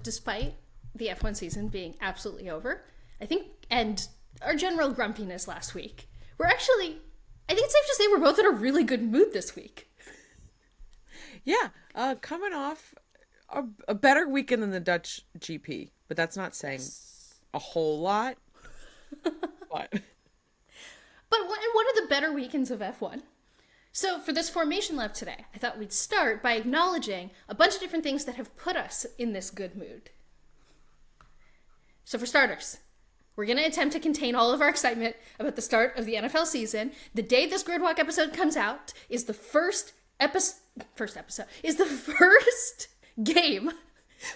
Despite the F1 season being absolutely over, I think, and our general grumpiness last week, I think it's safe to say we're both in a really good mood this week. Yeah, coming off a better weekend than the Dutch GP, but that's not saying a whole lot. But one of the better weekends of F1. So for this formation lap today, I thought we'd start by acknowledging a bunch of different things that have put us in this good mood. So for starters, we're going to attempt to contain all of our excitement about the start of the NFL season. The day this Gridwalk episode comes out is the first game.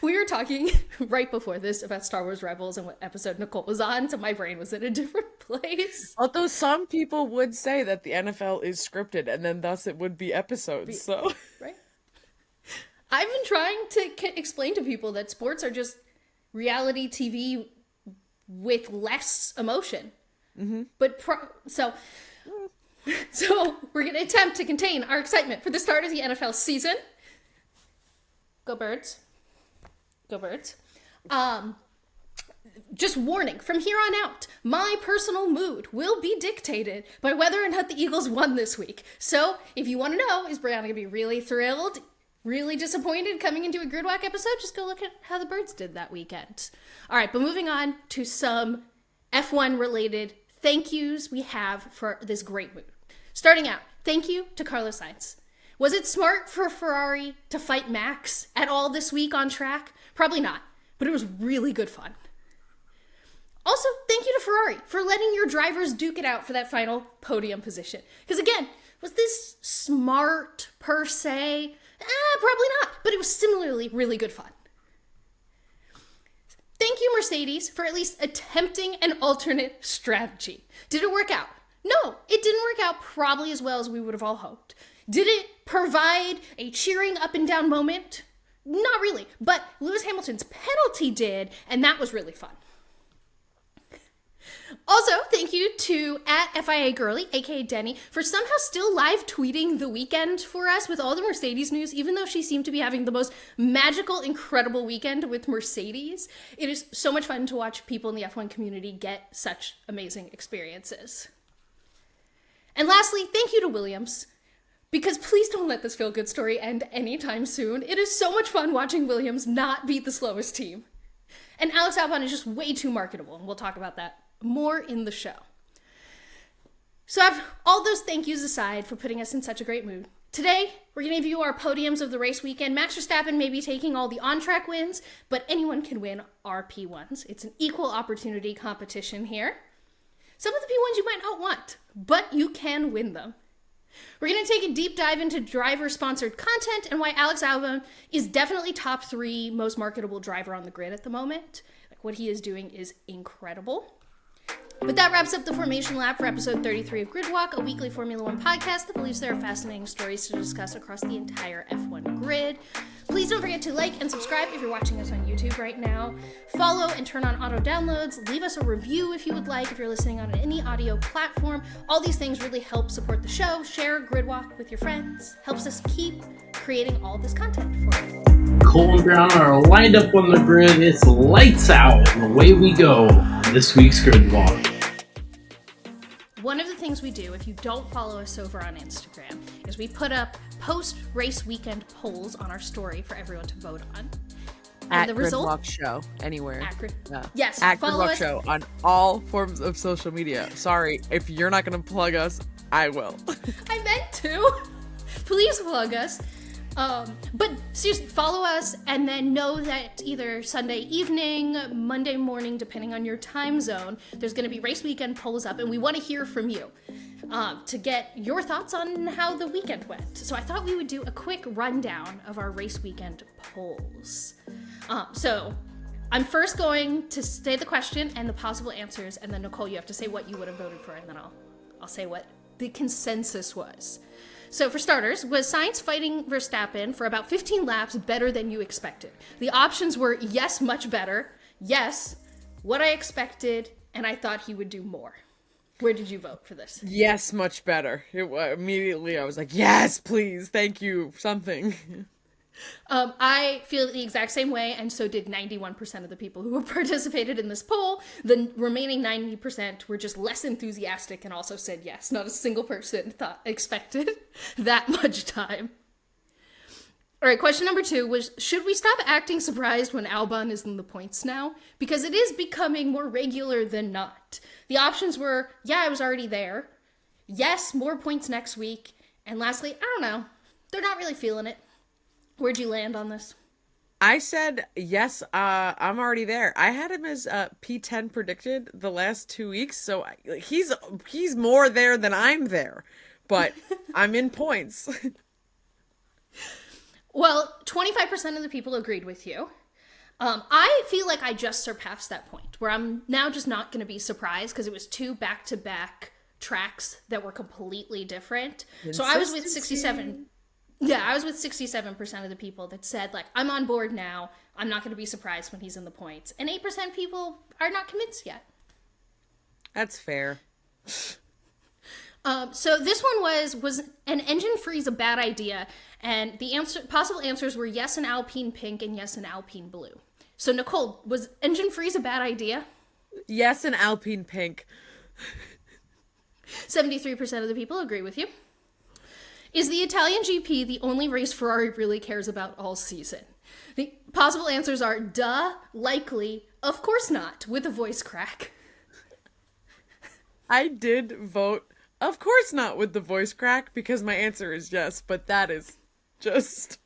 We were talking right before this about Star Wars Rebels and what episode Nicole was on, so my brain was in a different place. Although some people would say that the NFL is scripted, and then thus it would be episodes, Right? I've been trying to explain to people that sports are just reality TV with less emotion. Mm-hmm. So we're going to attempt to contain our excitement for the start of the NFL season. Go Birds. Go Birds. Just warning, from here on out, my personal mood will be dictated by whether or not the Eagles won this week. So if you want to know, is Briana going to be really thrilled, really disappointed coming into a Gridwalk episode? Just go look at how the Birds did that weekend. All right, but moving on to some F1 related thank yous we have for this great mood. Starting out, thank you to Carlos Sainz. Was it smart for Ferrari to fight Max at all this week on track? Probably not, but it was really good fun. Also, thank you to Ferrari for letting your drivers duke it out for that final podium position. Because again, was this smart per se? Probably not, but it was similarly really good fun. Thank you, Mercedes, for at least attempting an alternate strategy. Did it work out? No, it didn't work out probably as well as we would have all hoped. Did it provide a cheering up and down moment? Not really, but Lewis Hamilton's penalty did, and that was really fun. Also, thank you to @FIAGirly, aka Denny, for somehow still live tweeting the weekend for us with all the Mercedes news, even though she seemed to be having the most magical, incredible weekend with Mercedes. It is so much fun to watch people in the F1 community get such amazing experiences. And lastly, thank you to Williams. Because please don't let this feel-good story end anytime soon. It is so much fun watching Williams not beat the slowest team. And Alex Albon is just way too marketable, and we'll talk about that more in the show. So I've all those thank yous aside for putting us in such a great mood. Today, we're going to review our podiums of the race weekend. Max Verstappen may be taking all the on-track wins, but anyone can win our P1s. It's an equal opportunity competition here. Some of the P1s you might not want, but you can win them. We're going to take a deep dive into driver-sponsored content and why Alex Albon is definitely top 3 most marketable driver on the grid at the moment. Like, what he is doing is incredible. But that wraps up the formation lap for episode 33 of Gridwalk, a weekly Formula One podcast that believes there are fascinating stories to discuss across the entire F1 grid. Please don't forget to like and subscribe if you're watching us on YouTube right now. Follow and turn on auto downloads. Leave us a review if you would like, if you're listening on any audio platform. All these things really help support the show. Share Gridwalk with your friends. Helps us keep creating all this content for you. Cole and Briana are lined up on the grid. It's lights out, and away we go. This week's Gridwalk. One of the things we do, if you don't follow us over on Instagram, is we put up post-race weekend polls on our story for everyone to vote on. At the Gridwalk Show, anywhere. Yes, at follow Gridwalk us. Show on all forms of social media. Sorry, if you're not going to plug us, I will. I meant to. Please plug us. But seriously, follow us and then know that either Sunday evening, Monday morning, depending on your time zone, there's going to be race weekend polls up, and we want to hear from you to get your thoughts on how the weekend went. So I thought we would do a quick rundown of our race weekend polls. So I'm first going to say the question and the possible answers, and then Nicole, you have to say what you would have voted for, and then I'll say what the consensus was. So for starters, was Sainz fighting Verstappen for about 15 laps better than you expected? The options were yes, much better, yes, what I expected, and I thought he would do more. Where did you vote for this? Yes, much better. Immediately I was like, yes, please, thank you, something. I feel the exact same way, and so did 91% of the people who participated in this poll. The remaining 90% were just less enthusiastic and also said yes. Not a single person expected that much time. All right, question number 2 was, should we stop acting surprised when Albon is in the points now? Because it is becoming more regular than not. The options were, yeah, I was already there. Yes, more points next week. And lastly, I don't know. They're not really feeling it. Where'd you land on this? I said, yes, I'm already there. I had him as P10 predicted the last 2 weeks, so he's more there than I'm there. But I'm in points. Well, 25% of the people agreed with you. I feel like I just surpassed that point where I'm now just not going to be surprised because it was 2 back-to-back tracks that were completely different. So I was with 67. Yeah, I was with 67% of the people that said, like, I'm on board now. I'm not going to be surprised when he's in the points. And 8% people are not convinced yet. That's fair. So this one was an engine freeze a bad idea? And the possible answers were yes, an Alpine pink, and yes, an Alpine blue. So Nicole, was engine freeze a bad idea? Yes, an Alpine pink. 73% of the people agree with you. Is the Italian GP the only race Ferrari really cares about all season? The possible answers are duh, likely, of course not, with a voice crack. I did vote, of course not, with the voice crack, because my answer is yes, but that is just...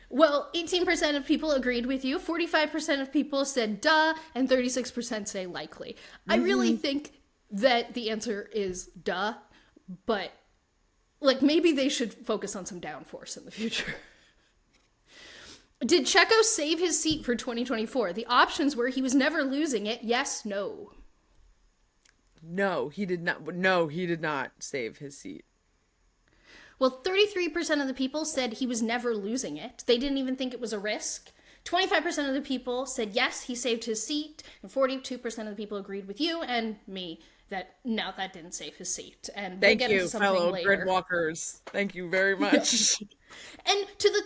Well, 18% of people agreed with you, 45% of people said duh, and 36% say likely. I really think that the answer is duh, but like maybe they should focus on some downforce in the future. Did Checo save his seat for 2024? The options were he was never losing it, yes, no. No, he did not. No, he did not save his seat. Well, 33% of the people said he was never losing it. They didn't even think it was a risk. 25% of the people said yes, he saved his seat. And 42% of the people agreed with you and me that no, that didn't save his seat. And Thank we'll get you, into something fellow later. grid walkers. Thank you very much. And to the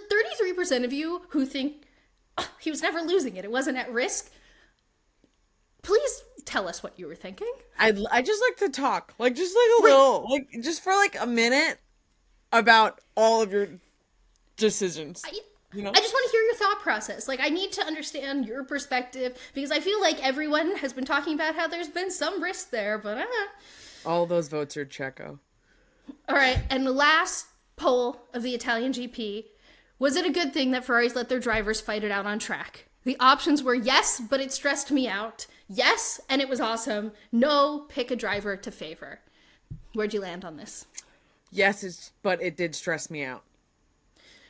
33% of you who think he was never losing it, it wasn't at risk, please tell us what you were thinking. I just like to talk, like just like a little, like just for like a minute about all of your decisions. You know? I just want to hear your thought process. Like, I need to understand your perspective because I feel like everyone has been talking about how there's been some risk there, but all those votes are Checo. All right, and the last poll of the Italian GP, was it a good thing that Ferraris let their drivers fight it out on track? The options were yes, but it stressed me out. Yes, and it was awesome. No, pick a driver to favor. Where'd you land on this? Yes, but it did stress me out.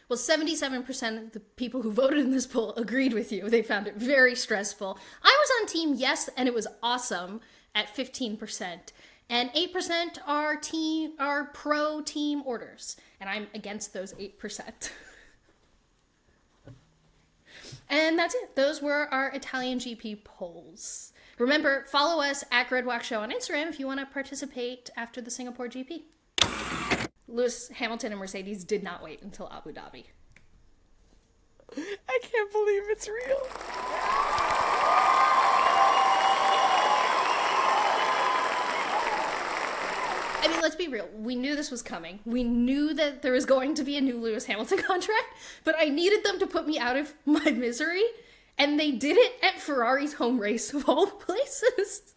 Well, 77% of the people who voted in this poll agreed with you. They found it very stressful. I was on team yes, and it was awesome at 15%. And 8% are pro team orders. And I'm against those 8%. And that's it. Those were our Italian GP polls. Remember, follow us at Gridwalk Show on Instagram if you want to participate after the Singapore GP. Lewis Hamilton and Mercedes did not wait until Abu Dhabi. I can't believe it's real. I mean, let's be real. We knew this was coming. We knew that there was going to be a new Lewis Hamilton contract, but I needed them to put me out of my misery, and they did it at Ferrari's home race of all places.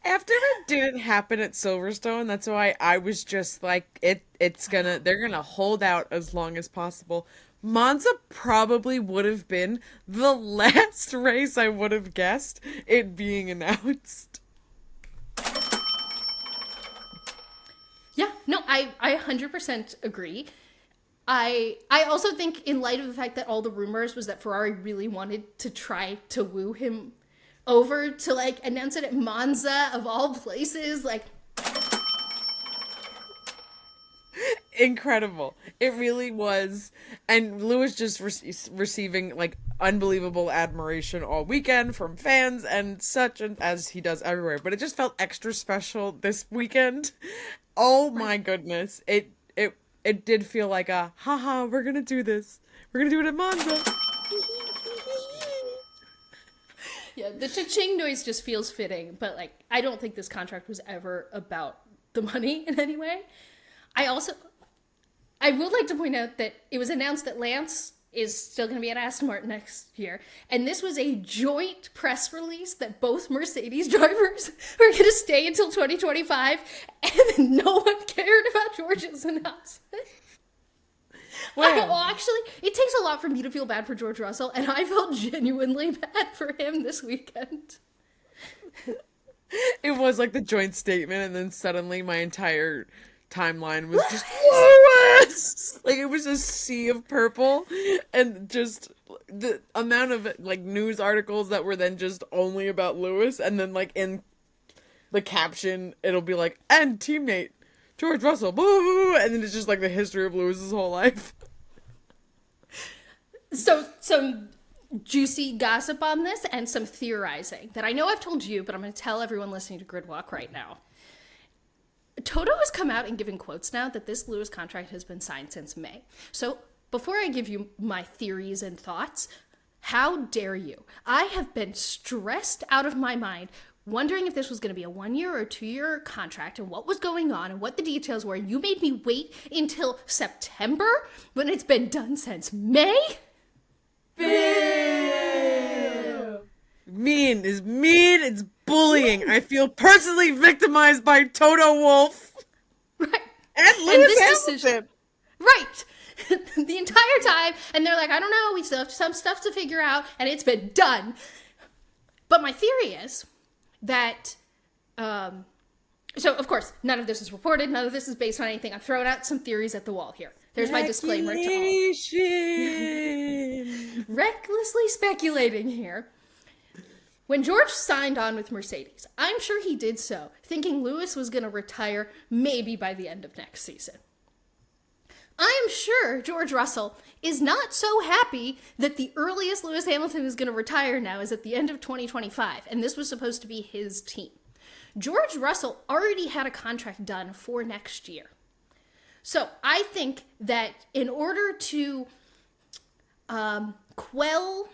After it didn't happen at Silverstone, that's why I was just like, they're gonna hold out as long as possible. Monza probably would have been the last race I would have guessed it being announced. Yeah, no, I 100% agree. I also think in light of the fact that all the rumors was that Ferrari really wanted to try to woo him over to like announce it at Monza of all places, like incredible. It really was. And Lewis just receiving like unbelievable admiration all weekend from fans and such, and as he does everywhere, but it just felt extra special this weekend. Oh my goodness. it did feel like a, haha, we're gonna do this. We're gonna do it at Monza. Yeah, the cha-ching noise just feels fitting, but like I don't think this contract was ever about the money in any way. I would like to point out that it was announced that Lance is still going to be at Aston Martin next year, and this was a joint press release that both Mercedes drivers were going to stay until 2025, and no one cared about George's announcement. Well, actually, it takes a lot for me to feel bad for George Russell, and I felt genuinely bad for him this weekend. It was like the joint statement, and then suddenly my entire timeline was just Lewis! Like, it was a sea of purple, and just the amount of, like, news articles that were then just only about Lewis, and then, like, in the caption, it'll be like, and teammate George Russell, blah, blah, blah, and then it's just, like, the history of Lewis's whole life. So, some juicy gossip on this and some theorizing that I know I've told you, but I'm going to tell everyone listening to Gridwalk right now. Toto has come out and given quotes now that this Lewis contract has been signed since May. So before I give you my theories and thoughts, how dare you? I have been stressed out of my mind wondering if this was going to be a 1-year or 2-year contract and what was going on and what the details were. You made me wait until September when it's been done since May? Boo! Mean is mean, it's bullying. I feel personally victimized by Toto Wolff. Right. And Lewis Hamilton. Decision. Right. The entire time. And they're like, I don't know, we still have some stuff to figure out, and it's been done. But my theory is that, so of course, none of this is reported, none of this is based on anything. I'm throwing out some theories at the wall here. There's my disclaimer to all. Recklessly speculating here. When George signed on with Mercedes, I'm sure he did so, thinking Lewis was going to retire maybe by the end of next season. I am sure George Russell is not so happy that the earliest Lewis Hamilton is going to retire now is at the end of 2025, and this was supposed to be his team. George Russell already had a contract done for next year. So I think that in order to quell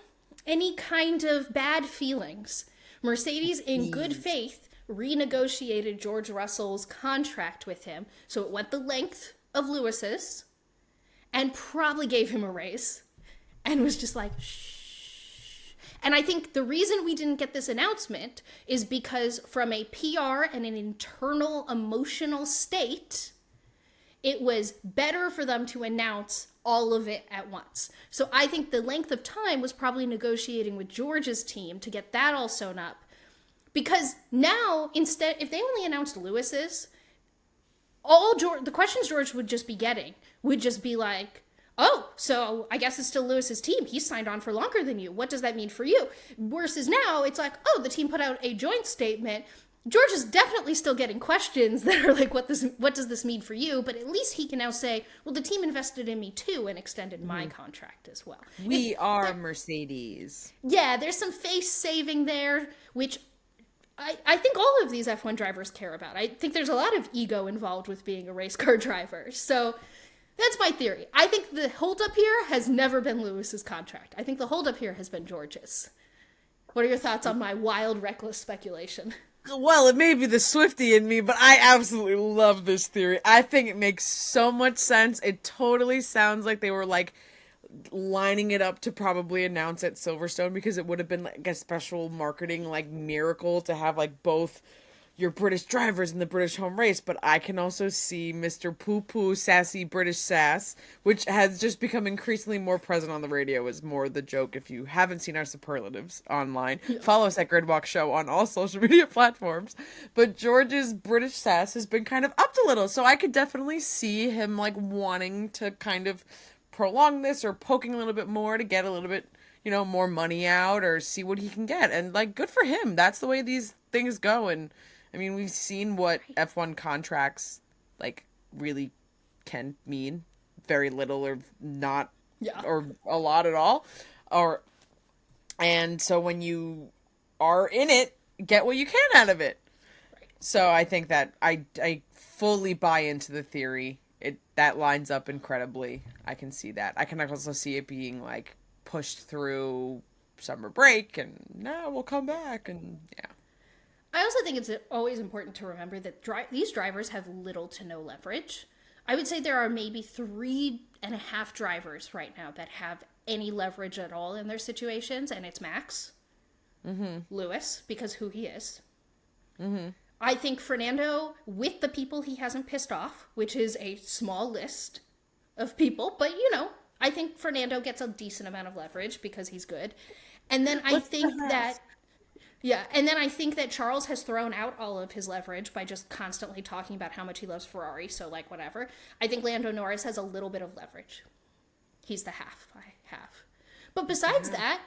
any kind of bad feelings, Mercedes, in good faith, renegotiated George Russell's contract with him, so it went the length of Lewis's, and probably gave him a raise, and was just like, shh. And I think the reason we didn't get this announcement is because from a PR and an internal emotional state, it was better for them to announce all of it at once. So I think the length of time was probably negotiating with George's team to get that all sewn up. Because now, instead, if they only announced Lewis's, the questions George would just be getting would just be like, oh, so I guess it's still Lewis's team. He signed on for longer than you. What does that mean for you? Versus now, it's like, oh, the team put out a joint statement. George is definitely still getting questions that are like, what does this mean for you? But at least he can now say, well, the team invested in me too and extended my contract as well. We are Mercedes. Yeah, there's some face saving there, which I think all of these F1 drivers care about. I think there's a lot of ego involved with being a race car driver. So that's my theory. I think the holdup here has never been Lewis's contract. I think the holdup here has been George's. What are your thoughts on my wild, reckless speculation? Well, it may be the Swiftie in me, but I absolutely love this theory. I think it makes so much sense. It totally sounds like they were, like, lining it up to probably announce at Silverstone, because it would have been, like, a special marketing, like, miracle to have, like, both your British drivers in the British home race. But I can also see Mr. Poo-Poo Sassy British Sass, which has just become increasingly more present on the radio, is more the joke. If you haven't seen our superlatives online, follow us at Gridwalk Show on all social media platforms. But George's British Sass has been kind of upped a little, so I could definitely see him, like, wanting to kind of prolong this or poking a little bit more to get a little bit, you know, more money out or see what he can get. And, like, good for him. That's the way these things go. And I mean, we've seen what F1 contracts, like, really can mean. Very little or not, or a lot at all. And so when you are in it, get what you can out of it. Right. So I think that I fully buy into the theory. that lines up incredibly. I can see that. I can also see it being like pushed through summer break and now we'll come back and yeah. I also think it's always important to remember that these drivers have little to no leverage. I would say there are maybe 3.5 drivers right now that have any leverage at all in their situations, and it's Max, Lewis, because who he is. I think Fernando, with the people he hasn't pissed off, which is a small list of people, but I think Fernando gets a decent amount of leverage because he's good. And then I think that Charles has thrown out all of his leverage by just constantly talking about how much he loves Ferrari, so like whatever. I think Lando Norris has a little bit of leverage. He's the half by half. But besides that,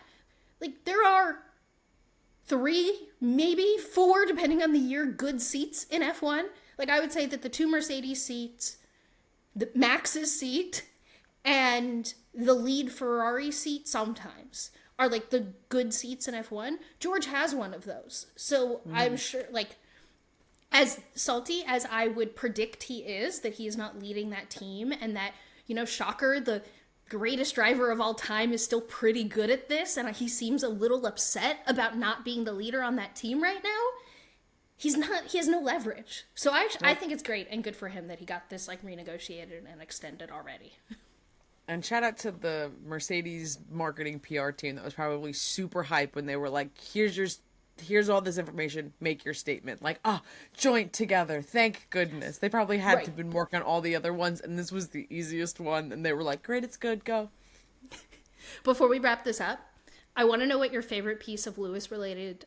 like there are 3, maybe 4, depending on the year, good seats in F1. Like I would say that the 2 Mercedes seats, the Max's seat, and the lead Ferrari seat sometimes are like the good seats in F1. George has one of those. So I'm sure, like, as salty as I would predict he is, that he is not leading that team and that, shocker, the greatest driver of all time is still pretty good at this. And he seems a little upset about not being the leader on that team right now. He has no leverage. So I think it's great and good for him that he got this like renegotiated and extended already. And shout out to the Mercedes marketing PR team that was probably super hype when they were like, here's all this information, make your statement. Like, joint together, thank goodness. They probably had to have been working on all the other ones, and this was the easiest one, and they were like, great, it's good, go. Before we wrap this up, I want to know what your favorite piece of Lewis-related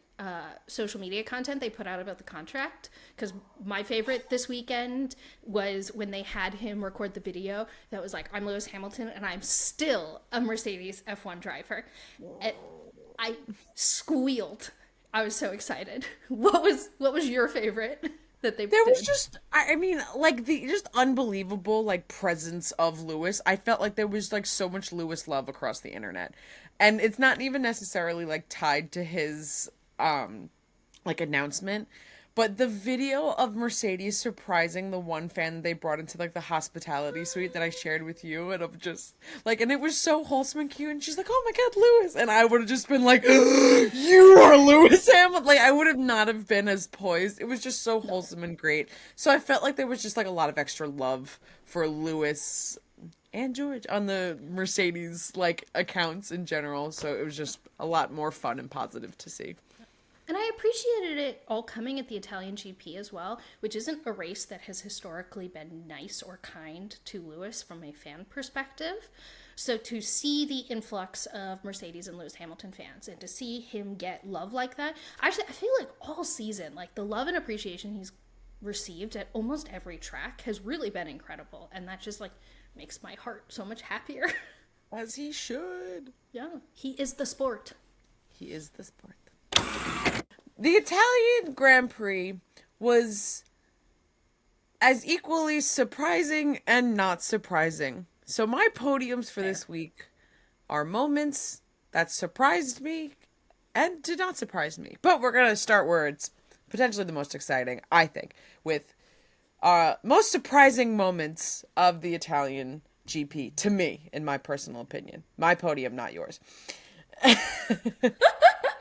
social media content they put out about the contract, because my favorite this weekend was when they had him record the video that was like, I'm Lewis Hamilton and I'm still a Mercedes F1 driver. And I squealed. I was so excited. What was your favorite that they There did? was just, I mean, like the just unbelievable like presence of Lewis. I felt like there was like so much Lewis love across the internet. And it's not even necessarily like tied to his like announcement, but the video of Mercedes surprising the one fan that they brought into like the hospitality suite that I shared with you, and of just like, and it was so wholesome and cute, and she's like, oh my god, Lewis, and I would have just been like, you are Lewis Hamilton. Like I would have not have been as poised. It was just so wholesome and great. So I felt like there was just like a lot of extra love for Lewis and George on the Mercedes like accounts in general. So it was just a lot more fun and positive to see. And I appreciated it all coming at the Italian GP as well, which isn't a race that has historically been nice or kind to Lewis from a fan perspective. So to see the influx of Mercedes and Lewis Hamilton fans and to see him get love like that, actually, I feel like all season, like the love and appreciation he's received at almost every track has really been incredible. And that just like makes my heart so much happier. As he should. Yeah, he is the sport. He is the sport. The Italian Grand Prix was as equally surprising and not surprising. So my podiums for this week are moments that surprised me and did not surprise me. But we're going to start where it's potentially the most exciting, I think, with most surprising moments of the Italian GP, to me, in my personal opinion. My podium, not yours.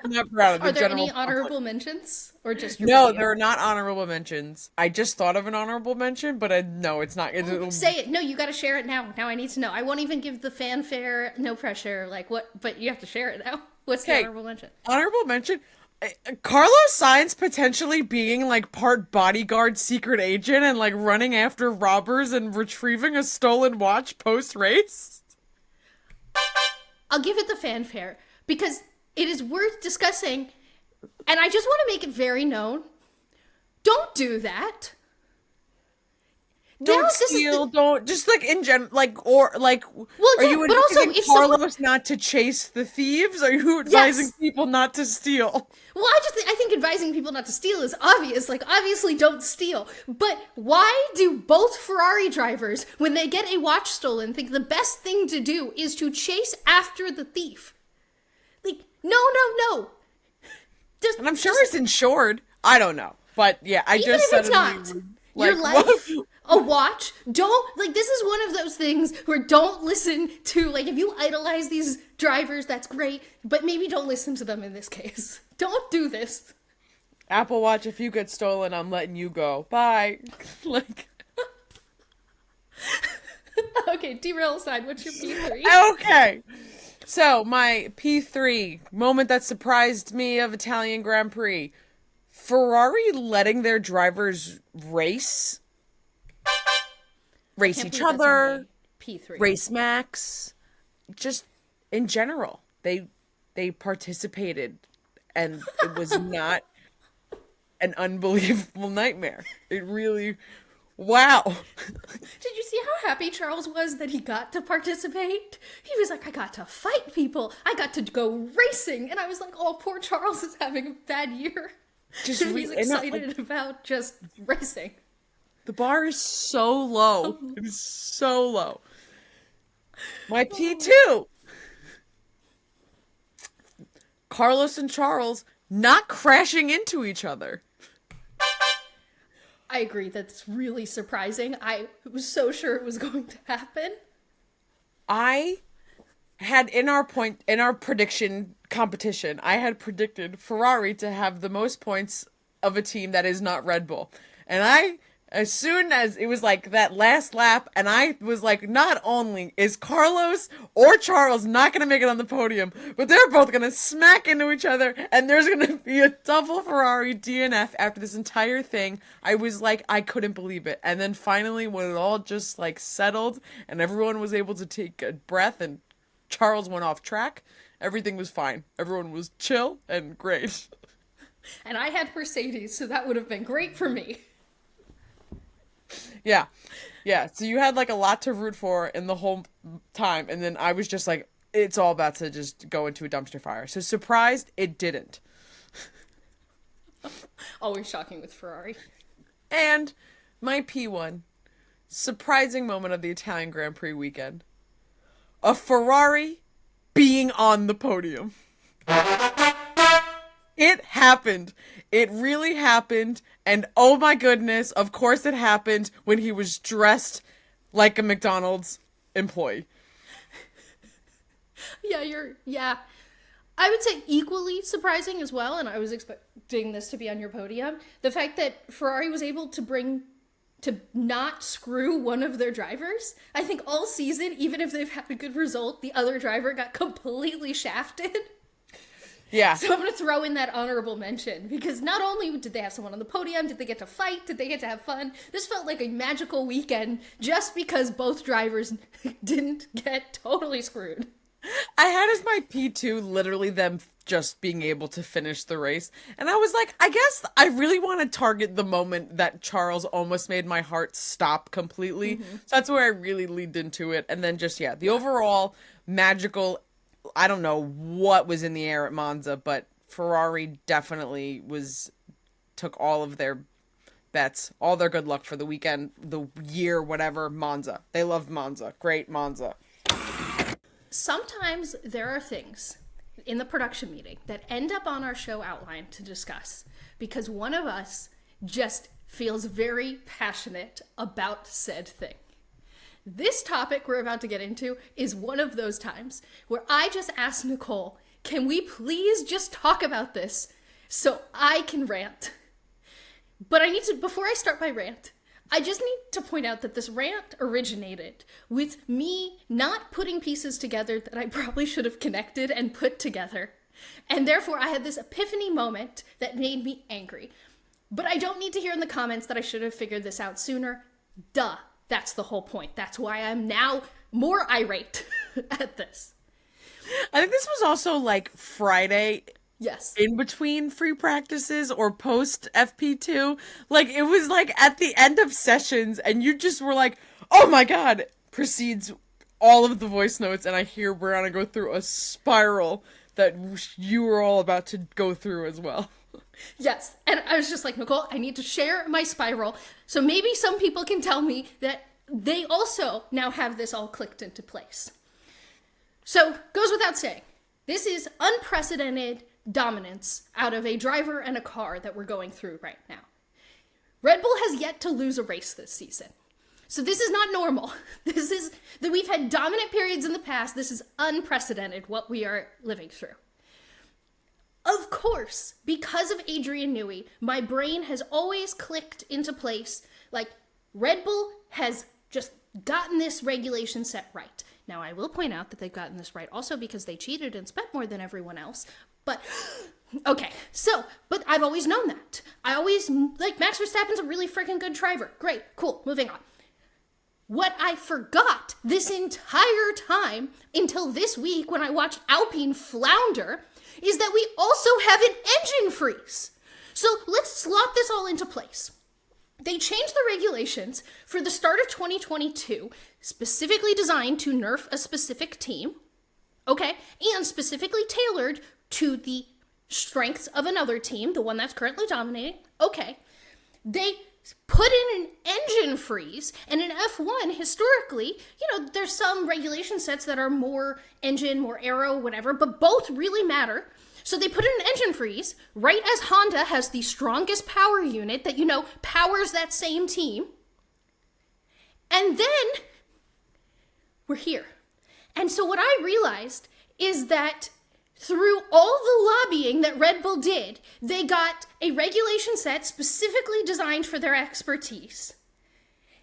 I'm not proud of the Are there any general honorable mentions or just your No, video? there are not honorable mentions. I just thought of an honorable mention, but no, it's not. Say it. No, you got to share it now. Now I need to know. I won't even give the fanfare. No pressure. Like what? But you have to share it now. What's the honorable mention? Honorable mention. Carlos Sainz potentially being like part bodyguard secret agent and like running after robbers and retrieving a stolen watch post race. I'll give it the fanfare because it is worth discussing, and I just want to make it very known. Don't do that. Don't steal. Don't just like in general, like or like. Well, are you but also advising if Carlos not to chase the thieves? Are you advising people not to steal? Well, I think advising people not to steal is obvious. Like, obviously, don't steal. But why do both Ferrari drivers, when they get a watch stolen, think the best thing to do is to chase after the thief? Like, no. And I'm sure it's insured. I don't know, but yeah, I even just if it's suddenly not, like, your life a watch. Don't, like, this is one of those things where don't listen to, like, if you idolize these drivers, that's great, but maybe don't listen to them in this case. Don't do this. Apple Watch, if you get stolen, I'm letting you go. Bye. Like. Okay, derail aside, what's your P3? Okay. So, my P3 moment that surprised me of Italian Grand Prix. Ferrari letting their drivers race each other, P3. race Max, just in general. They participated, and it was not an unbelievable nightmare. It really, wow. Did you see how happy Charles was that he got to participate? He was like, I got to fight people. I got to go racing. And I was like, oh, poor Charles is having a bad year. Just he's excited about just racing. The bar is so low. It is so low. My P2. Carlos and Charles not crashing into each other. I agree. That's really surprising. I was so sure it was going to happen. I had in our prediction competition, I had predicted Ferrari to have the most points of a team that is not Red Bull. And as soon as it was like that last lap, and I was like, not only is Carlos or Charles not going to make it on the podium, but they're both going to smack into each other, and there's going to be a double Ferrari DNF after this entire thing. I was like, I couldn't believe it. And then finally, when it all just like settled, and everyone was able to take a breath, and Charles went off track, everything was fine. Everyone was chill and great. And I had Mercedes, so that would have been great for me. Yeah. So you had like a lot to root for in the whole time, and then I was just like, it's all about to just go into a dumpster fire. So surprised it didn't. Always shocking with Ferrari. And my P1, surprising moment of the Italian Grand Prix weekend. A Ferrari being on the podium. It happened. It really happened. And oh my goodness, of course it happened when he was dressed like a McDonald's employee. Yeah. I would say equally surprising as well, and I was expecting this to be on your podium. The fact that Ferrari was able to not screw one of their drivers. I think all season, even if they've had a good result, the other driver got completely shafted. Yeah. So I'm going to throw in that honorable mention, because not only did they have someone on the podium, did they get to fight, did they get to have fun, this felt like a magical weekend just because both drivers didn't get totally screwed. I had as my P2 literally them just being able to finish the race. And I was like, I guess I really want to target the moment that Charles almost made my heart stop completely. Mm-hmm. So that's where I really leaned into it. And then just, the overall magical, I don't know what was in the air at Monza, but Ferrari definitely took all of their bets, all their good luck for the weekend, the year, whatever, Monza. They loved Monza. Great Monza. Sometimes there are things in the production meeting that end up on our show outline to discuss because one of us just feels very passionate about said thing. This topic we're about to get into is one of those times where I just asked Nicole, can we please just talk about this so I can rant? But before I start my rant, I just need to point out that this rant originated with me not putting pieces together that I probably should have connected and put together. And therefore, I had this epiphany moment that made me angry. But I don't need to hear in the comments that I should have figured this out sooner. Duh. That's the whole point. That's why I'm now more irate at this. I think this was also like Friday. Yes. In between free practices or post FP2. Like, it was like at the end of sessions and you just were like, oh my God, proceeds all of the voice notes. And I hear Briana go through a spiral that you were all about to go through as well. Yes. And I was just like, Nicole, I need to share my spiral. So maybe some people can tell me that they also now have this all clicked into place. So, goes without saying, this is unprecedented dominance out of a driver and a car that we're going through right now. Red Bull has yet to lose a race this season. So this is not normal. This is that we've had dominant periods in the past. This is unprecedented what we are living through. Of course, because of Adrian Newey, my brain has always clicked into place. Like, Red Bull has just gotten this regulation set right. Now, I will point out that they've gotten this right also because they cheated and spent more than everyone else. But, okay, so, but I've always known that. I always, like, Max Verstappen's a really freaking good driver. Great, cool, moving on. What I forgot this entire time, until this week when I watched Alpine flounder, is that we also have an engine freeze. So let's slot this all into place. They changed the regulations for the start of 2022, specifically designed to nerf a specific team, okay, and specifically tailored to the strengths of another team, the one that's currently dominating, okay. They put in an engine freeze, and in F1, historically, there's some regulation sets that are more engine, more aero, whatever, but both really matter. So they put in an engine freeze, right as Honda has the strongest power unit that, powers that same team. And then we're here. And so what I realized is that through all the lobbying that Red Bull did, they got a regulation set specifically designed for their expertise.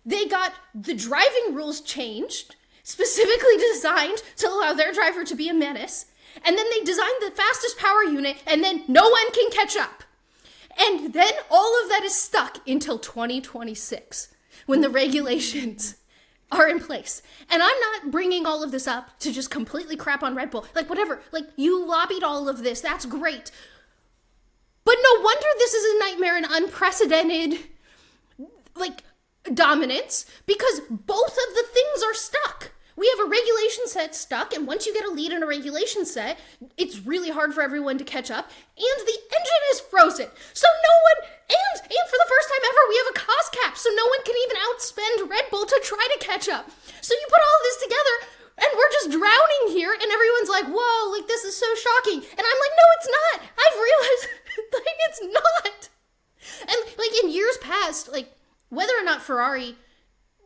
They got the driving rules changed, specifically designed to allow their driver to be a menace. And then they designed the fastest power unit, and then no one can catch up. And then all of that is stuck until 2026, when the regulations are in place. And I'm not bringing all of this up to just completely crap on Red Bull. Like, whatever. Like, you lobbied all of this. That's great. But no wonder this is a nightmare and unprecedented, dominance, because both of the things are stuck. We have a regulation set stuck, and once you get a lead in a regulation set, it's really hard for everyone to catch up, and the engine is frozen. So no one, and for the first time ever, we have a cost cap, so no one can even outspend Red Bull to try to catch up. So you put all of this together, and we're just drowning here, and everyone's like, whoa, this is so shocking. And I'm like, no, it's not. I've realized, it's not. And, in years past, whether or not Ferrari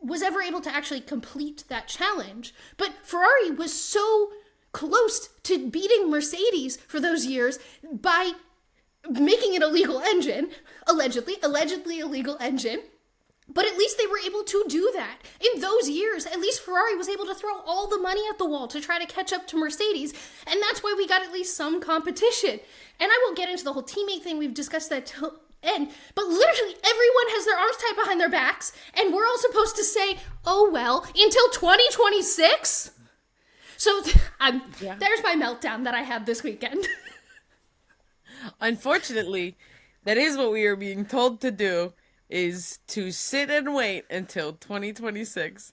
was ever able to actually complete that challenge. But Ferrari was so close to beating Mercedes for those years by making an illegal engine, allegedly illegal engine. But at least they were able to do that. In those years, at least Ferrari was able to throw all the money at the wall to try to catch up to Mercedes. And that's why we got at least some competition. And I won't get into the whole teammate thing. We've discussed that till end. But literally everyone has their arms tied behind their backs. And we're all supposed to say, oh, well, until 2026? So there's my meltdown that I had this weekend. Unfortunately, that is what we are being told to do, is to sit and wait until 2026.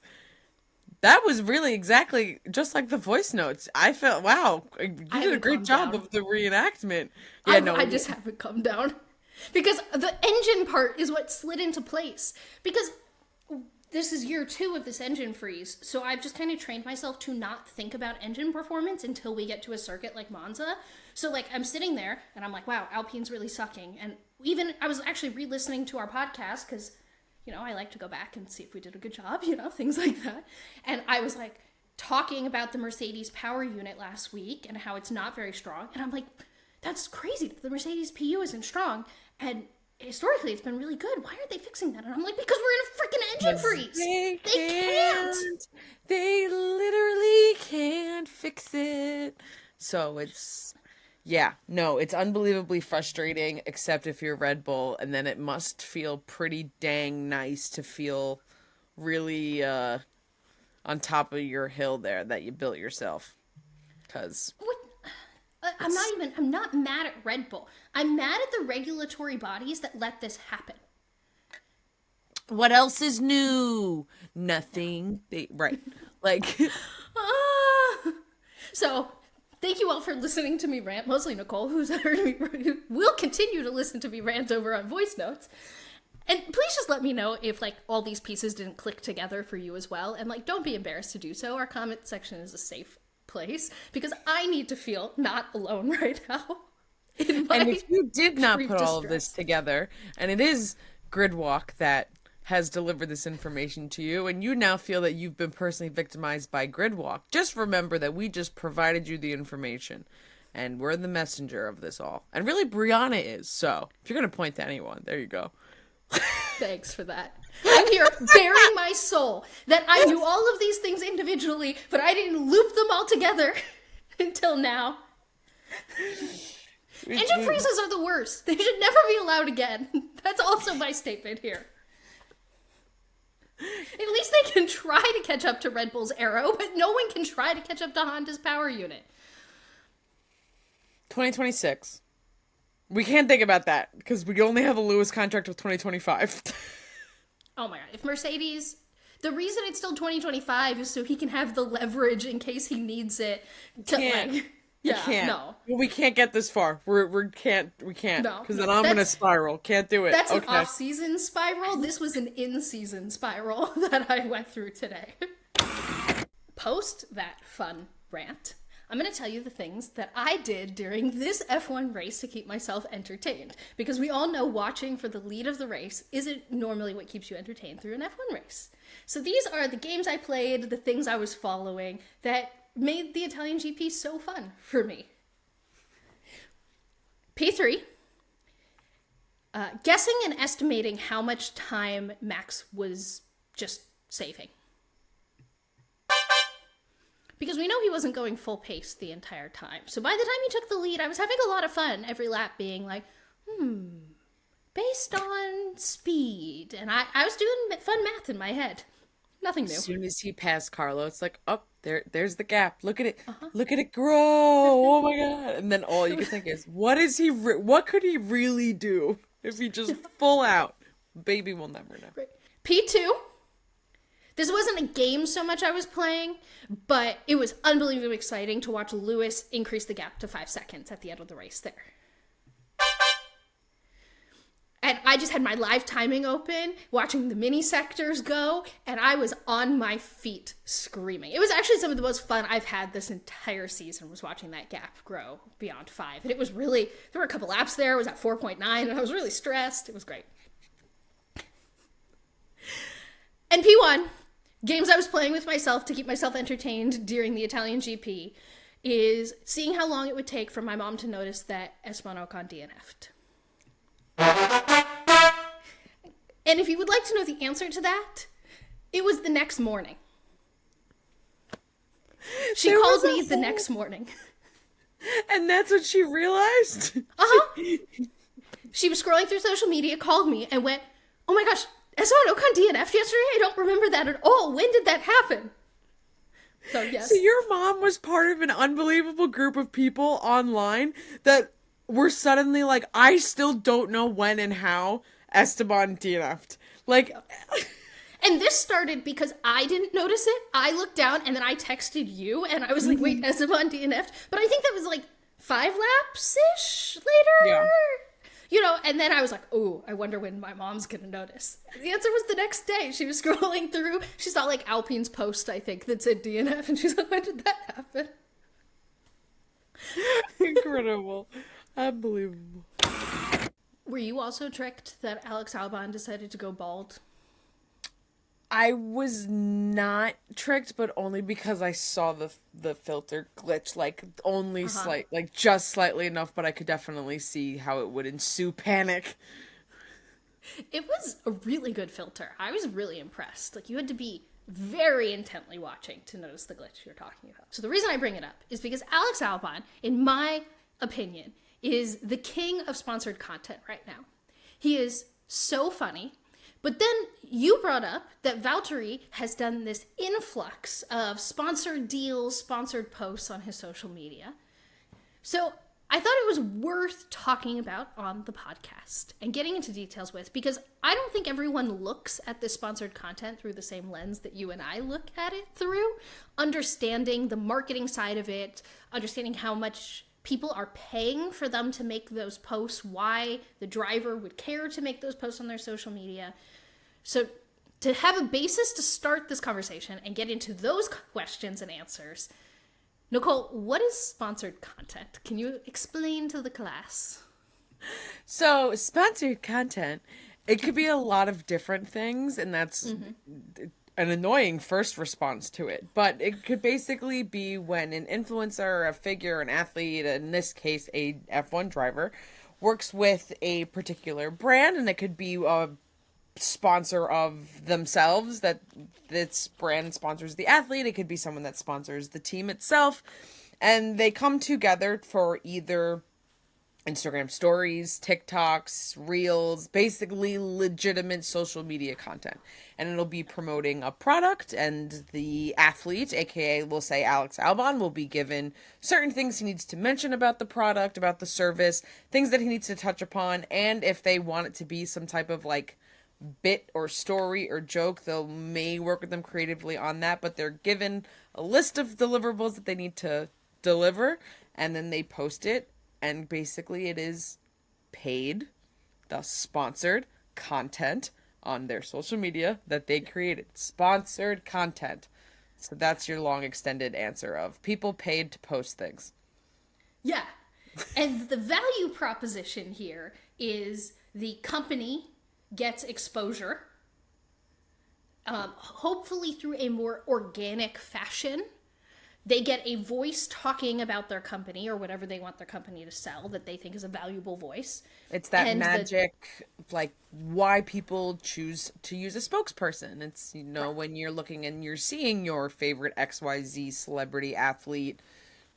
That was really exactly just like the voice notes. I felt, wow, you did a great job of the reenactment. Yeah, I just haven't come down. Because the engine part is what slid into place. Because this is year 2 of this engine freeze, so I've just kind of trained myself to not think about engine performance until we get to a circuit like Monza. So, I'm sitting there, and I'm like, wow, Alpine's really sucking. And even, I was actually re-listening to our podcast, because, I like to go back and see if we did a good job, things like that. And I was, talking about the Mercedes power unit last week, and how it's not very strong. And I'm like, that's crazy, the Mercedes PU isn't strong. And historically, it's been really good. Why aren't they fixing that? And I'm like, because we're in a freaking engine freeze. They can't. They literally can't fix it. So it's unbelievably frustrating, except if you're Red Bull, and then it must feel pretty dang nice to feel really on top of your hill there that you built yourself. Because I'm not mad at Red Bull. I'm mad at the regulatory bodies that let this happen. What else is new? Nothing. So, thank you all for listening to me rant. Mostly Nicole, who will continue to listen to me rant over on voice notes. And please just let me know if, all these pieces didn't click together for you as well. And, don't be embarrassed to do so. Our comment section is a safe place, because I need to feel not alone right now. And if you did not put all of this together, and it is Gridwalk that has delivered this information to you, and you now feel that you've been personally victimized by Gridwalk, just remember that we just provided you the information, and we're the messenger of this all. And really, Briana is. So, if you're going to point to anyone, there you go. Thanks for that. I'm here bearing my soul that I knew all of these things individually, but I didn't loop them all together until now. Engine freezes are the worst. They should never be allowed again. That's also my statement here. At least they can try to catch up to Red Bull's Aero, but no one can try to catch up to Honda's power unit. 2026. We can't think about that because we only have a Lewis contract with 2025. Oh my god. If Mercedes... The reason it's still 2025 is so he can have the leverage in case he needs it to no. We can't get this far. We can't. No. Because then I'm gonna spiral. Can't do it. That's an off-season spiral. This was an in-season spiral that I went through today. Post that fun rant, I'm going to tell you the things that I did during this F1 race to keep myself entertained. Because we all know watching for the lead of the race isn't normally what keeps you entertained through an F1 race. So these are the games I played, the things I was following that made the Italian GP so fun for me. P3. Guessing and estimating how much time Max was just saving. Because we know he wasn't going full pace the entire time. So by the time he took the lead, I was having a lot of fun every lap being like, based on speed. And I was doing fun math in my head. Nothing new. As soon as he passed Carlo, it's like, oh, there's the gap. Look at it. Look at it grow. Oh my God. And then all you can think is, what could he really do if he just full out? Baby will never know. Right. P2. This wasn't a game so much I was playing, but it was unbelievably exciting to watch Lewis increase the gap to 5 seconds at the end of the race there. And I just had my live timing open, watching the mini sectors go, and I was on my feet screaming. It was actually some of the most fun I've had this entire season, was watching that gap grow beyond 5. And it was really, there were a couple laps there, it was at 4.9, and I was really stressed. It was great. And P1, games I was playing with myself to keep myself entertained during the Italian GP, is seeing how long it would take for my mom to notice that Esteban Ocon DNFed. And if you would like to know the answer to that, it was the next morning. She called me the next morning. And that's what she realized? She was scrolling through social media, called me, and went, oh my gosh, Esteban Ocon DNF'd yesterday? I don't remember that at all. When did that happen? So, yes. So your mom was part of an unbelievable group of people online that were suddenly like, I still don't know when and how Esteban DNF'd. Like... And this started because I didn't notice it. I looked down and then I texted you and I was like, wait, Esteban DNF'd? But I think that was like 5 laps-ish later. Yeah. You know, and then I was like, oh, I wonder when my mom's gonna notice. The answer was the next day. She was scrolling through. She saw like Alpine's post, I think, that said DNF, and she's like, when did that happen? Incredible. Unbelievable. Were you also tricked that Alex Albon decided to go bald? I was not tricked, but only because I saw the filter glitch, like only slight, like just slightly enough, but I could definitely see how it would ensue panic. It was a really good filter. I was really impressed. Like, you had to be very intently watching to notice the glitch you're talking about. So the reason I bring it up is because Alex Albon, in my opinion, is the king of sponsored content right now. He is so funny. But then you brought up that Valtteri has done this influx of sponsored deals, sponsored posts on his social media. So I thought it was worth talking about on the podcast and getting into details with, because I don't think everyone looks at this sponsored content through the same lens that you and I look at it through, understanding the marketing side of it, understanding how much people are paying for them to make those posts, why the driver would care to make those posts on their social media. So to have a basis to start this conversation and get into those questions and answers, Nicole, what is sponsored content? Can you explain to the class? So sponsored content It could be a lot of different things, and that's an annoying first response to it. But it could basically be when an influencer, a figure, an athlete, in this case, a F1 driver, works with a particular brand, and it could be a sponsor of themselves, that this brand sponsors the athlete. It could be someone that sponsors the team itself, and they come together for either Instagram stories, TikToks, Reels, basically legitimate social media content. And it'll be promoting a product, and the athlete, aka we'll say Alex Albon, will be given certain things he needs to mention about the product, about the service, things that he needs to touch upon, and if they want it to be some type of like bit or story or joke, they'll may work with them creatively on that, but they're given a list of deliverables that they need to deliver, and then they post it. And basically it is paid, thus sponsored content on their social media that they created. Sponsored content. So that's your long extended answer of people paid to post things. Yeah. And the value proposition here is the company gets exposure, hopefully through a more organic fashion. They get a voice talking about their company or whatever they want their company to sell that they think is a valuable voice. It's that magic, like why people choose to use a spokesperson. It's, you know, when you're looking and you're seeing your favorite XYZ celebrity athlete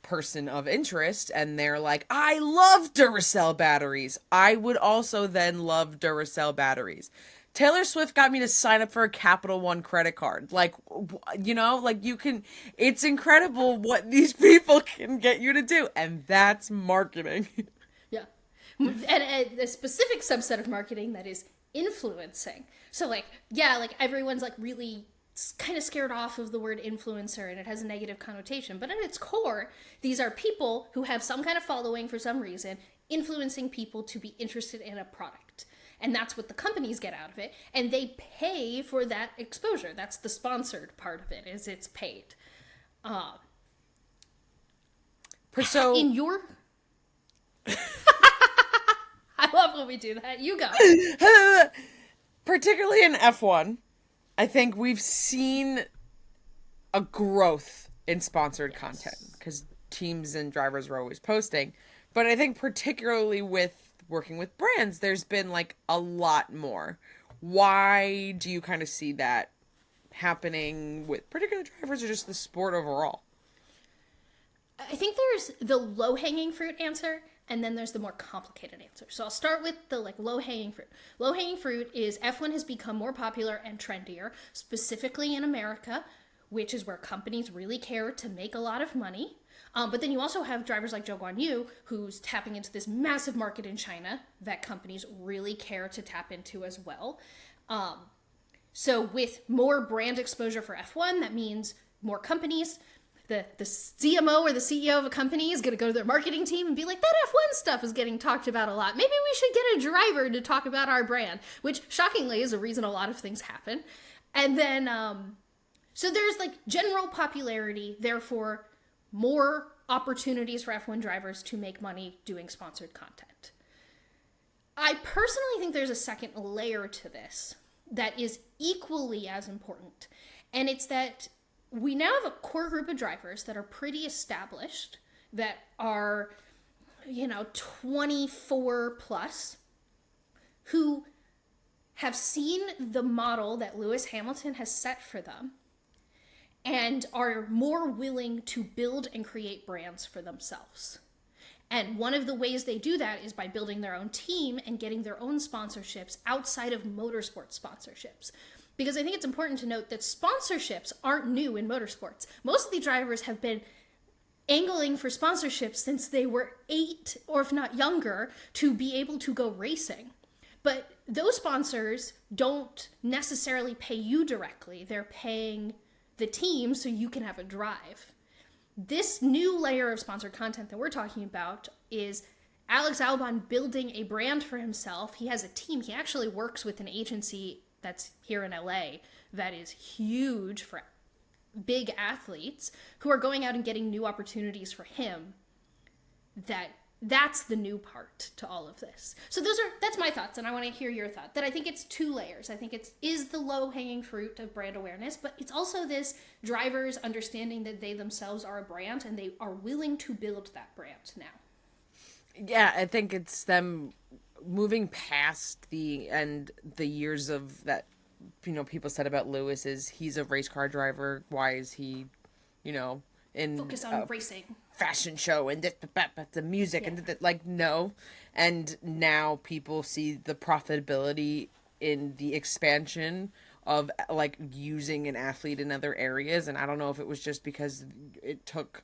person of interest, and they're like, I love Duracell batteries. I would also then love Duracell batteries. Taylor Swift got me to sign up for a Capital One credit card. Like, you know, like you can, it's incredible what these people can get you to do. And that's marketing. Yeah. And a specific subset of marketing that is influencing. So like, yeah, like everyone's like really kind of scared off of the word influencer, and it has a negative connotation. But at its core, these are people who have some kind of following for some reason, influencing people to be interested in a product. And that's what the companies get out of it. And they pay for that exposure. That's the sponsored part of it, is it's paid. So in your... I love when we do that. You go. Particularly in F1, I think we've seen a growth in sponsored content because teams and drivers are always posting. But I think particularly with working with brands, there's been like a lot more. Why do you kind of see that happening with particular drivers or just the sport overall? I think there's the low-hanging fruit answer, and then there's the more complicated answer. So I'll start with the like low-hanging fruit. Low-hanging fruit is F1 has become more popular and trendier, specifically in America, which is where companies really care to make a lot of money. But then you also have drivers like Zhou Guanyu, who's tapping into this massive market in China that companies really care to tap into as well. So with more brand exposure for F1, that means more companies. The CMO or the CEO of a company is going to go to their marketing team and be like, that F1 stuff is getting talked about a lot. Maybe we should get a driver to talk about our brand, which shockingly is a reason a lot of things happen. And then, so there's like general popularity, therefore more opportunities for F1 drivers to make money doing sponsored content. I personally think there's a second layer to this that is equally as important. And it's that we now have a core group of drivers that are pretty established, that are, 24 plus, who have seen the model that Lewis Hamilton has set for them and are more willing to build and create brands for themselves. And one of the ways they do that is by building their own team and getting their own sponsorships outside of motorsport sponsorships. Because I think it's important to note that sponsorships aren't new in motorsports. Most of the drivers have been angling for sponsorships since they were 8 or if not younger to be able to go racing. But those sponsors don't necessarily pay you directly. They're paying the team so you can have a drive. This new layer of sponsored content that we're talking about is Alex Albon building a brand for himself. He has a team. He actually works with an agency that's here in LA that is huge for big athletes who are going out and getting new opportunities for him that that's the new part to all of this. So that's my thoughts, and I want to hear your thought. That I think it's two layers. I think it is the low-hanging fruit of brand awareness, but it's also this drivers understanding that they themselves are a brand and they are willing to build that brand now. Yeah, I think it's them moving past the years of that, people said about Lewis is he's a race car driver. Why is he, in focus on racing, fashion show and the music and no. And now people see the profitability in the expansion of like using an athlete in other areas. And I don't know if it was just because it took,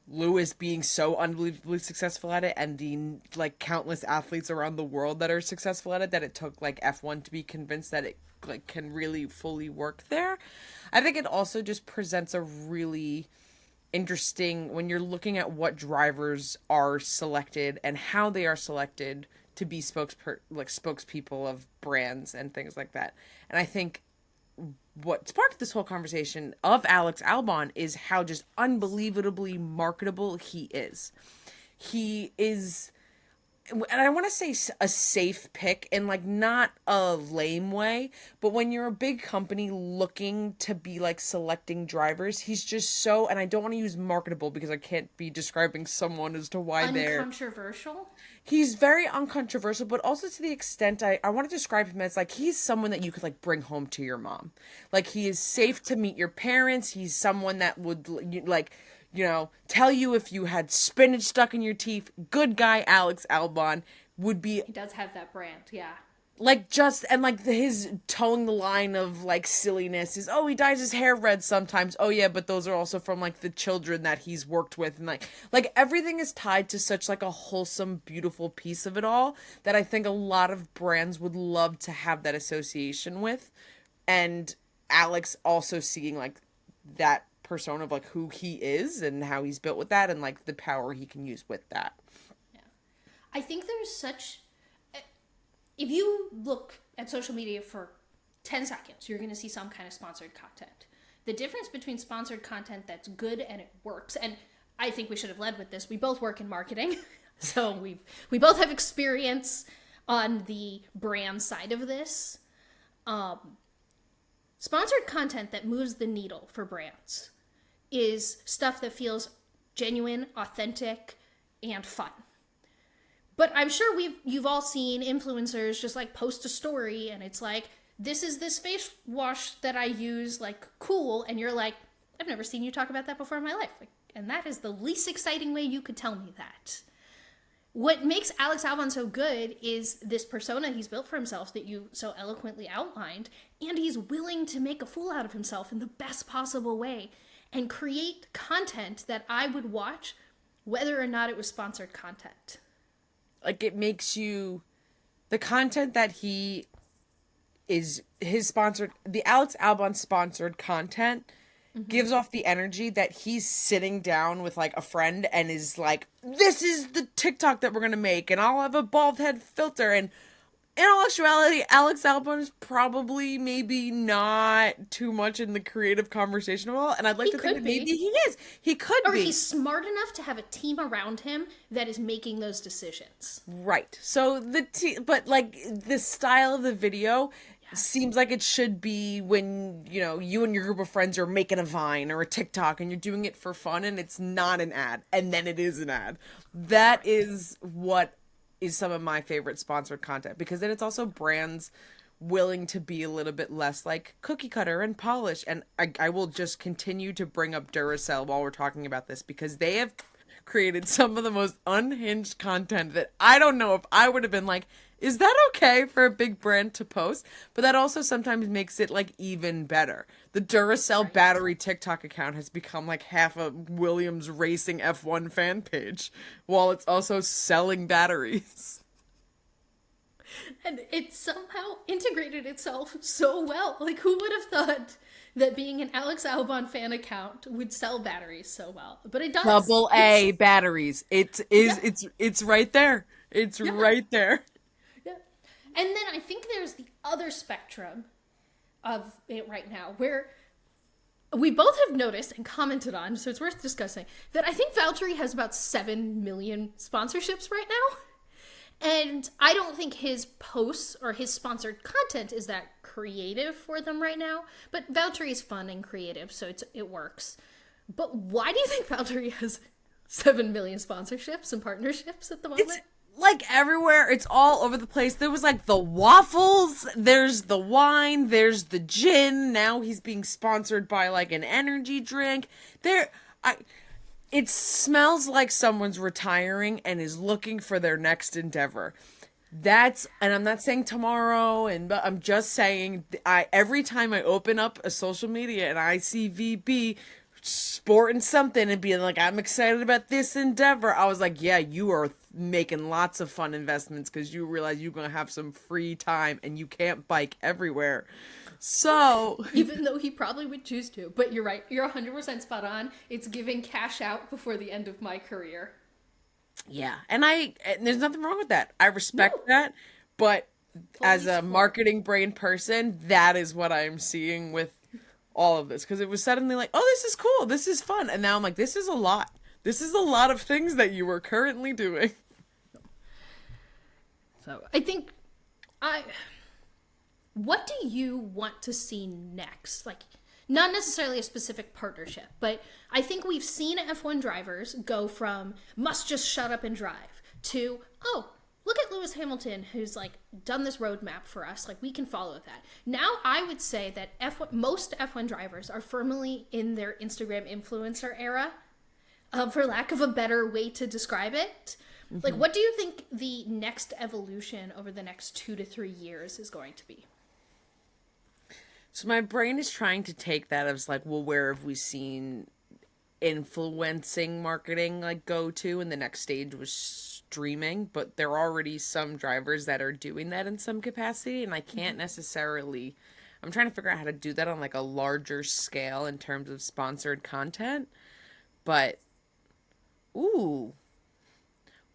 Lewis being so unbelievably successful at it and the like countless athletes around the world that are successful at it, that it took like F1 to be convinced that it like can really fully work there. I think it also just presents a really interesting, when you're looking at what drivers are selected and how they are selected to be spokespeople of brands and things like that. And I think what sparked this whole conversation of Alex Albon is how just unbelievably marketable he is. He is, and I want to say a safe pick in like not a lame way, but when you're a big company looking to be like selecting drivers, he's just so, and I don't want to use marketable because I can't be describing someone as to why they're uncontroversial. He's very uncontroversial, but also to the extent I want to describe him as like he's someone that you could like bring home to your mom. Like he is safe to meet your parents. He's someone that would like, tell you if you had spinach stuck in your teeth. Good guy Alex Albon would be. He does have that brand, yeah. Like his towing the line of like silliness is, he dyes his hair red sometimes. Oh yeah, but those are also from like the children that he's worked with, and like everything is tied to such like a wholesome, beautiful piece of it all that I think a lot of brands would love to have that association with. And Alex also seeing like that persona of like who he is and how he's built with that and like the power he can use with that. Yeah. I think there's such, if you look at social media for 10 seconds, you're going to see some kind of sponsored content. The difference between sponsored content that's good and it works, and I think we should have led with this. We both work in marketing, so we both have experience on the brand side of this. Sponsored content that moves the needle for brands is stuff that feels genuine, authentic, and fun. But I'm sure you've all seen influencers just like post a story and it's like, this is this face wash that I use, like cool. And you're like, I've never seen you talk about that before in my life. Like, and that is the least exciting way you could tell me that. What makes Alex Albon so good is this persona he's built for himself that you so eloquently outlined. And he's willing to make a fool out of himself in the best possible way and create content that I would watch whether or not it was sponsored content. Like it makes you, the content that he is, his sponsored, the Alex Albon sponsored content gives off the energy that he's sitting down with like a friend and is like, this is the TikTok that we're going to make and I'll have a bald head filter. And in all actuality, Alex Albon is probably maybe not too much in the creative conversation at all. And I'd like to think that maybe he is. He could be. Or he's smart enough to have a team around him that is making those decisions. Right. So but like the style of the video seems like it should be when, you and your group of friends are making a Vine or a TikTok and you're doing it for fun and it's not an ad. And then it is an ad. That is what is some of my favorite sponsored content, because then it's also brands willing to be a little bit less like cookie cutter and polish. And I will just continue to bring up Duracell while we're talking about this, because they have created some of the most unhinged content that I don't know if I would have been like, is that okay for a big brand to post? But that also sometimes makes it like even better. The Duracell battery TikTok account has become like half a Williams Racing F1 fan page, while it's also selling batteries. And it somehow integrated itself so well. Like, who would have thought that being an Alex Albon fan account would sell batteries so well? But it does. Double A batteries. It's right there. It's right there. Yeah. And then I think there's the other spectrum of it right now, where we both have noticed and commented on, so it's worth discussing, that I think Valtteri has about 7 million sponsorships right now. And I don't think his posts or his sponsored content is that creative for them right now. But Valtteri is fun and creative, so it works. But why do you think Valtteri has 7 million sponsorships and partnerships at the moment? It's like everywhere. It's all over the place. There was like the waffles, there's the wine, there's the gin. Now he's being sponsored by like an energy drink. It smells like someone's retiring and is looking for their next endeavor. And I'm not saying tomorrow, but I'm just saying every time I open up a social media and I see VB sporting something and being like, I'm excited about this endeavor, I was like, yeah, you are making lots of fun investments because you realize you're going to have some free time and you can't bike everywhere. So even though he probably would choose to, but you're right, you're 100% spot on. It's giving cash out before the end of my career. Yeah, and there's nothing wrong with that. I respect that, but as a marketing brain person, that is what I'm seeing with all of this, because it was suddenly like, oh, this is cool, this is fun, and now I'm like, this is a lot of things that you are currently doing. So I think what do you want to see next? Like, not necessarily a specific partnership, but I think we've seen F1 drivers go from must just shut up and drive to, oh, look at Lewis Hamilton, who's like done this roadmap for us. Like, we can follow that. Now I would say that most F1 drivers are firmly in their Instagram influencer era, for lack of a better way to describe it. Mm-hmm. Like, what do you think the next evolution over the next 2 to 3 years is going to be? So my brain is trying to take that as like, well, where have we seen influencing marketing like go to? And the next stage was streaming, but there are already some drivers that are doing that in some capacity, and I can't necessarily, I'm trying to figure out how to do that on like a larger scale in terms of sponsored content. But ooh,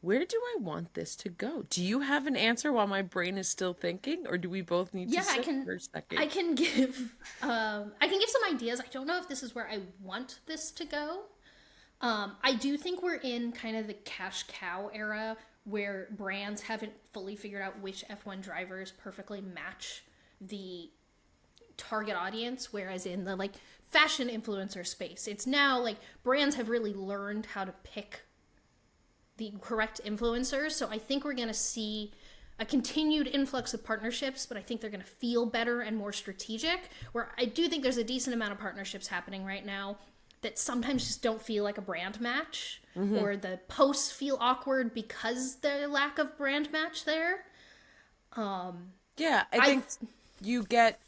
where do I want this to go? Do you have an answer while my brain is still thinking, or do we both need to sit for a second? I can give some ideas. I don't know if this is where I want this to go. I do think we're in kind of the cash cow era where brands haven't fully figured out which F1 drivers perfectly match the target audience, whereas in the like fashion influencer space, it's now like brands have really learned how to pick the correct influencers. So I think we're going to see a continued influx of partnerships, but I think they're going to feel better and more strategic, where I do think there's a decent amount of partnerships happening right now that sometimes just don't feel like a brand match, or the posts feel awkward because the lack of brand match there. Yeah, I think you get,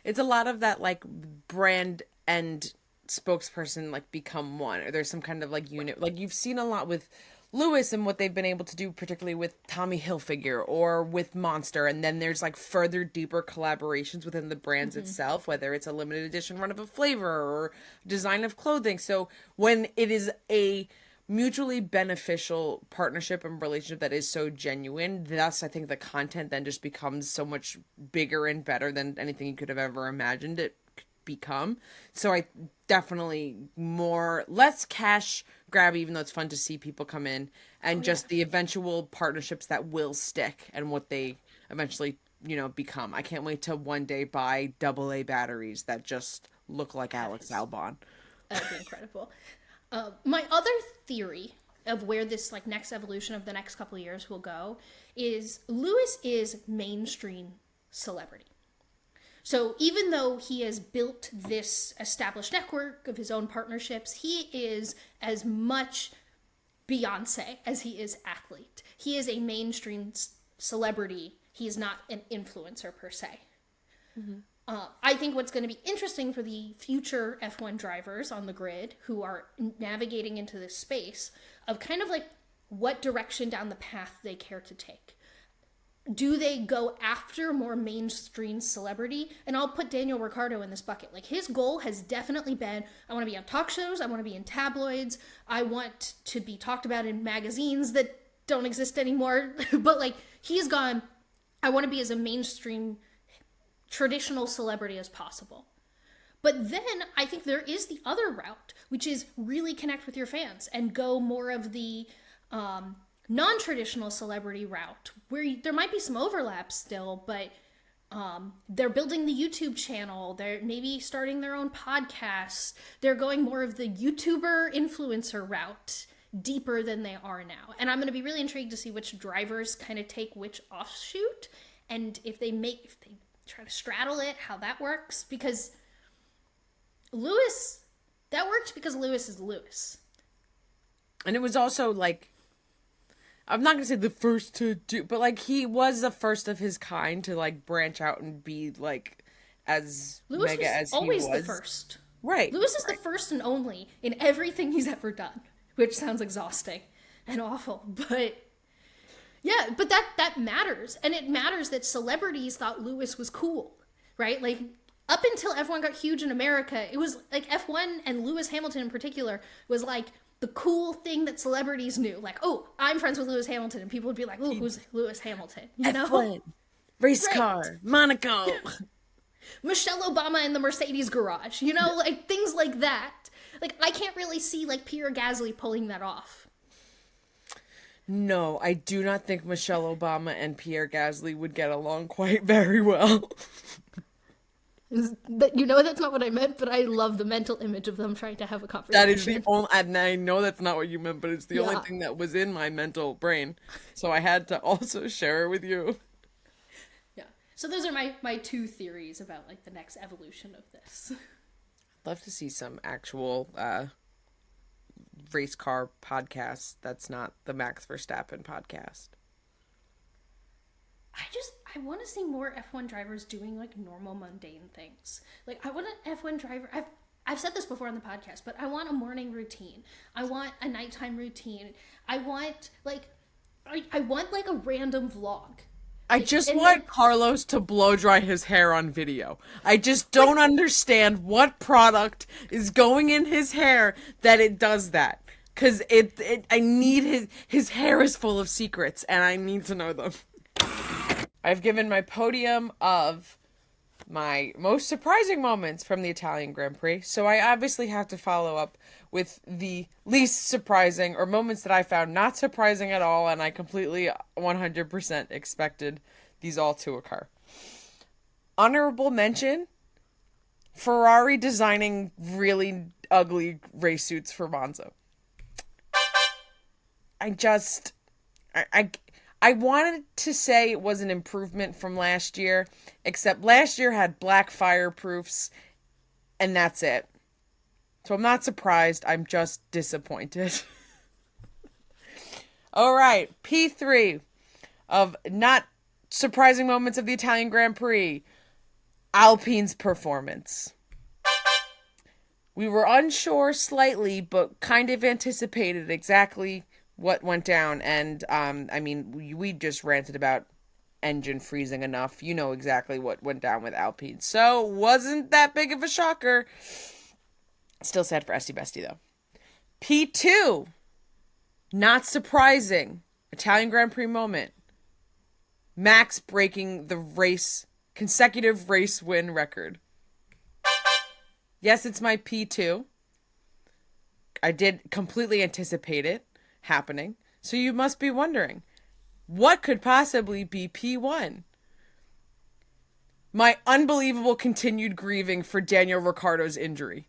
it's a lot of that like brand and spokesperson like become one, or there's some kind of like unit. Like you've seen a lot with Lewis and what they've been able to do, particularly with Tommy Hilfiger or with Monster. And then there's like further deeper collaborations within the brands itself, whether it's a limited edition run of a flavor or design of clothing. So when it is a mutually beneficial partnership and relationship that is so genuine, thus I think the content then just becomes so much bigger and better than anything you could have ever imagined it could become. So I definitely less cash grab, even though it's fun to see people come in, and just the eventual partnerships that will stick and what they eventually, become. I can't wait to one day buy AA batteries that just look like Alex Albon. That'd be incredible. My other theory of where this like next evolution of the next couple of years will go is Lewis is mainstream celebrity. So even though he has built this established network of his own partnerships, he is as much Beyonce as he is athlete. He is a mainstream celebrity. He is not an influencer per se. I think what's going to be interesting for the future F1 drivers on the grid who are navigating into this space of kind of like what direction down the path they care to take. Do they go after more mainstream celebrity? And I'll put Daniel Ricciardo in this bucket. Like, his goal has definitely been, I want to be on talk shows, I want to be in tabloids, I want to be talked about in magazines that don't exist anymore. But like, he's gone, I want to be as a mainstream traditional celebrity as possible. But then I think there is the other route, which is really connect with your fans and go more of the non-traditional celebrity route, where there might be some overlap still, but they're building the YouTube channel. They're maybe starting their own podcast. They're going more of the YouTuber influencer route, deeper than they are now. And I'm going to be really intrigued to see which drivers kind of take which offshoot, and if they try to straddle it, how that works. Because Lewis, that worked because Lewis is Lewis. And it was also like, I'm not gonna say the first to do, but like he was the first of his kind to like branch out and be like as Lewis mega was as he always was. the first. Right. Lewis is the first and only in everything he's ever done, which sounds exhausting and awful, but yeah, but that matters. And it matters that celebrities thought Lewis was cool, right? Like, up until F1 got huge in America, it was like F1 and Lewis Hamilton in particular was like the cool thing that celebrities knew. Like, oh, I'm friends with Lewis Hamilton, and people would be like, oh, who's Lewis Hamilton? You know? F1, race Right. car, Monaco. Michelle Obama in the Mercedes garage, you know, like things like that. Like, I can't really see like Pierre Gasly pulling that off. No, I do not think Michelle Obama and Pierre Gasly would get along quite very well. You know, that's not what I meant, but I love the mental image of them trying to have a conversation. That is the only, and I know that's not what you meant, but it's the only Yeah. thing that was in my mental brain. So I had to also share it with you. Yeah. So those are my two theories about like the next evolution of this. Love to see some actual race car podcast that's not the Max Verstappen podcast. I want to see more F1 drivers doing like normal mundane things. Like, I want an F1 driver. I've said this before on the podcast, but I want a morning routine. I want a nighttime routine. I want like a random vlog. I just want Carlos to blow dry his hair on video. I just don't understand what product is going in his hair that it does that. Cause I need his hair is full of secrets and I need to know them. I've given my podium of my most surprising moments from the Italian Grand Prix, so I obviously have to follow up with the least surprising, or moments that I found not surprising at all, and I completely 100% expected these all to occur. Honorable mention, Ferrari designing really ugly race suits for Monza. I wanted to say it was an improvement from last year, except last year had black fireproofs, and that's it. So I'm not surprised, I'm just disappointed. Alright, P3 of not surprising moments of the Italian Grand Prix. Alpine's performance. We were unsure slightly, but kind of anticipated exactly what went down, and I mean, we just ranted about engine freezing enough. You know exactly what went down with Alpine, so wasn't that big of a shocker. Still sad for Esty Bestie though. P2, not surprising, Italian Grand Prix moment. Max breaking the consecutive race win record. Yes, it's my P2. I did completely anticipate it happening. So you must be wondering, what could possibly be P1? My unbelievable continued grieving for Daniel Ricciardo's injury.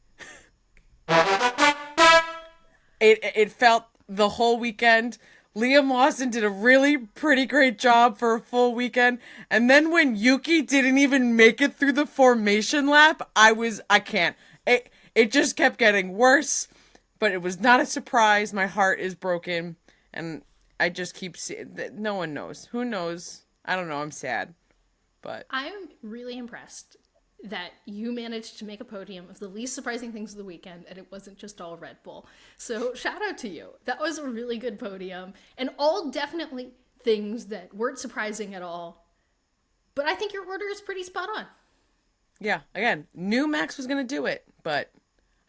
It felt the whole weekend. Liam Lawson did a really pretty great job for a full weekend. And then when Yuki didn't even make it through the formation lap, I can't. It just kept getting worse. But it was not a surprise. My heart is broken. And I just keep seeing that no one knows. Who knows? I don't know. I'm sad. But I'm really impressed that you managed to make a podium of the least surprising things of the weekend, and it wasn't just all Red Bull. So shout out to you. That was a really good podium, and all definitely things that weren't surprising at all. But I think your order is pretty spot on. yeah, again, knew Max was going to do it, but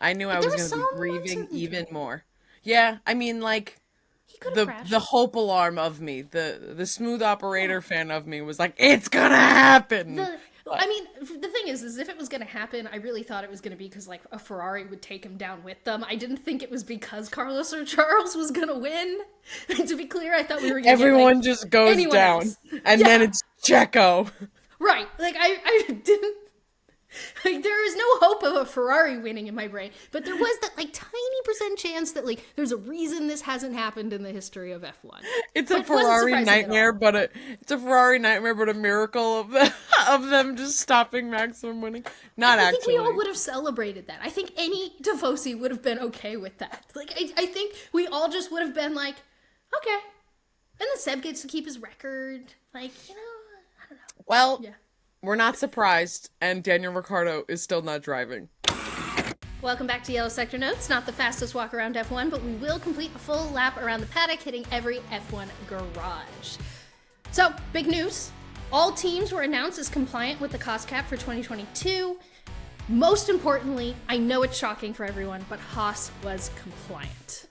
I knew I was going to be grieving even more. Yeah, I mean, like, He could have crashed. the hope alarm of me, the smooth operator fan of me was like, it's going to happen. I mean, the thing is if it was going to happen, I really thought it was going to be because, like, a Ferrari would take him down with them. I didn't think it was because Carlos or Charles was going to win. To be clear, I thought we were going to Everyone just goes down, else. and then it's Checo. Right. Like, I didn't... Like, there is no hope of a Ferrari winning in my brain, but there was that, like, tiny percent chance that, like, there's a reason this hasn't happened in the history of F1. It's a Ferrari nightmare, but a miracle of them just stopping Max from winning. I think we all would have celebrated that. I think any Tifosi would have been okay with that. Like, I think we all just would have been like, okay. And then Seb gets to keep his record. Like, you know, I don't know. Well, yeah. We're not surprised, and Daniel Ricciardo is still not driving. Welcome back to Yellow Sector Notes. Not the fastest walk around F1, but we will complete a full lap around the paddock, hitting every F1 garage. So, big news. All teams were announced as compliant with the cost cap for 2022. Most importantly, I know it's shocking for everyone, but Haas was compliant.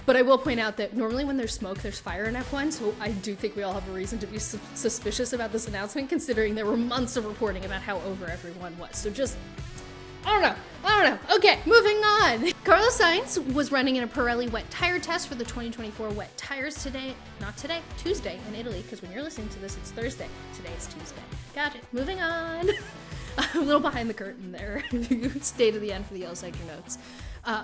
But I will point out that normally when there's smoke, there's fire in F1, so I do think we all have a reason to be suspicious about this announcement, considering there were months of reporting about how over everyone was. So just, I don't know. Okay, moving on. Carlos Sainz was running in a Pirelli wet tire test for the 2024 wet tires Tuesday in Italy, because when you're listening to this, it's Thursday. Today is Tuesday. Got it. Moving on. A little behind the curtain there. Stay to the end for the Yellow Sector Notes.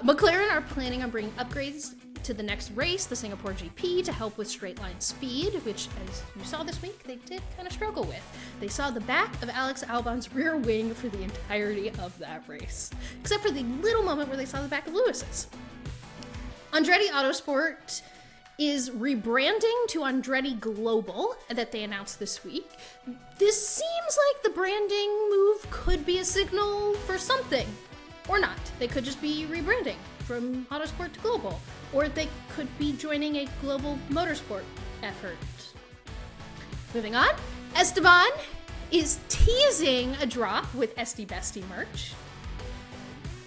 McLaren are planning on bringing upgrades to the next race, the Singapore GP, to help with straight line speed, which, as you saw this week, they did kind of struggle with. They saw the back of Alex Albon's rear wing for the entirety of that race, except for the little moment where they saw the back of Lewis's. Andretti Autosport is rebranding to Andretti Global that they announced this week. This seems like the branding move could be a signal for something, or not. They could just be rebranding from Autosport to Global, or they could be joining a global motorsport effort. Moving on, Esteban is teasing a drop with Esti Bestie merch.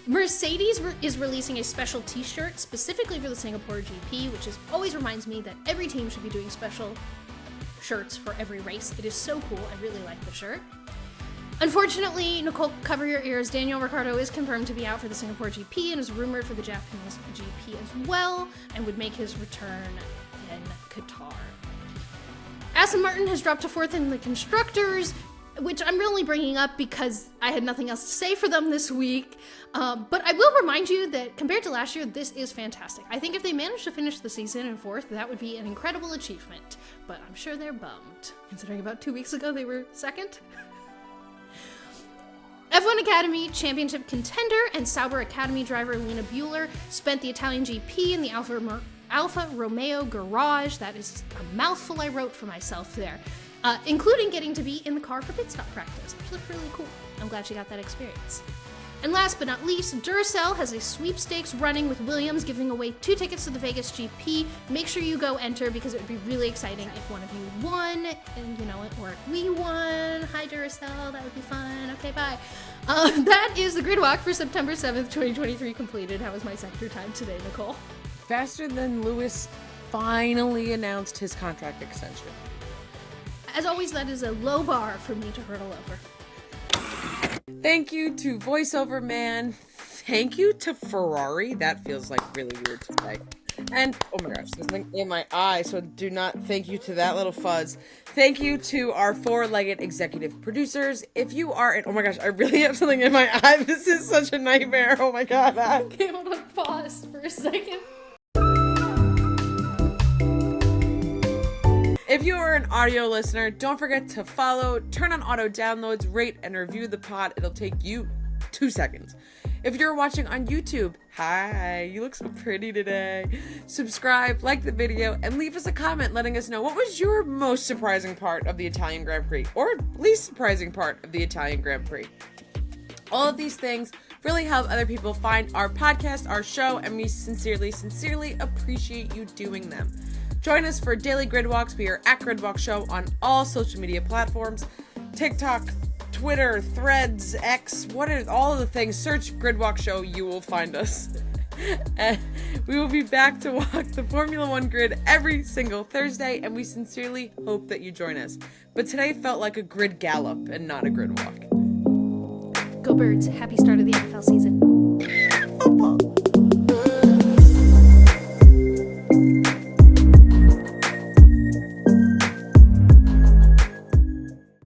Mercedes is releasing a special t-shirt specifically for the Singapore GP, which always reminds me that every team should be doing special shirts for every race. It is so cool. I really like the shirt. Unfortunately, Nicole, cover your ears. Daniel Ricciardo is confirmed to be out for the Singapore GP and is rumored for the Japanese GP as well, and would make his return in Qatar. Aston Martin has dropped to 4th in the Constructors, which I'm really bringing up because I had nothing else to say for them this week. But I will remind you that compared to last year, this is fantastic. I think if they manage to finish the season in 4th, that would be an incredible achievement. But I'm sure they're bummed, considering about 2 weeks ago they were 2nd. F1 Academy Championship contender and Sauber Academy driver Lena Bueller spent the Italian GP in the Alfa Romeo garage. That is a mouthful I wrote for myself there. Including getting to be in the car for pit stop practice, which looked really cool. I'm glad she got that experience. And last but not least, Duracell has a sweepstakes running with Williams giving away 2 tickets to the Vegas GP. Make sure you go enter because it would be really exciting if one of you won, and you know it, or if we won. Hi Duracell, that would be fun. Okay, bye. That is the grid walk for September 7th, 2023 completed. How was my sector time today, Nicole? Faster than Lewis finally announced his contract extension. As always, that is a low bar for me to hurdle over. Thank you to Voiceover Man. Thank you to Ferrari. That feels like really weird to say. And, oh my gosh, there's something in my eye, so do not thank you to that little fuzz. Thank you to our 4-legged executive producers. If you are, oh my gosh, I really have something in my eye. This is such a nightmare. Oh my god. Okay, hold on, pause for a second. If you are an audio listener, don't forget to follow, turn on auto downloads, rate, and review the pod. It'll take you 2 seconds. If you're watching on YouTube, hi, you look so pretty today. Subscribe, like the video, and leave us a comment letting us know what was your most surprising part of the Italian Grand Prix, or least surprising part of the Italian Grand Prix. All of these things really help other people find our podcast, our show, and we sincerely appreciate you doing them. Join us for daily grid walks. We are at Gridwalk Show on all social media platforms. TikTok, Twitter, Threads, X, what are all of the things? Search Gridwalk Show, you will find us. And we will be back to walk the Formula One grid every single Thursday, and we sincerely hope that you join us. but today felt like a grid gallop and not a grid walk. Go Birds. Happy start of the NFL season.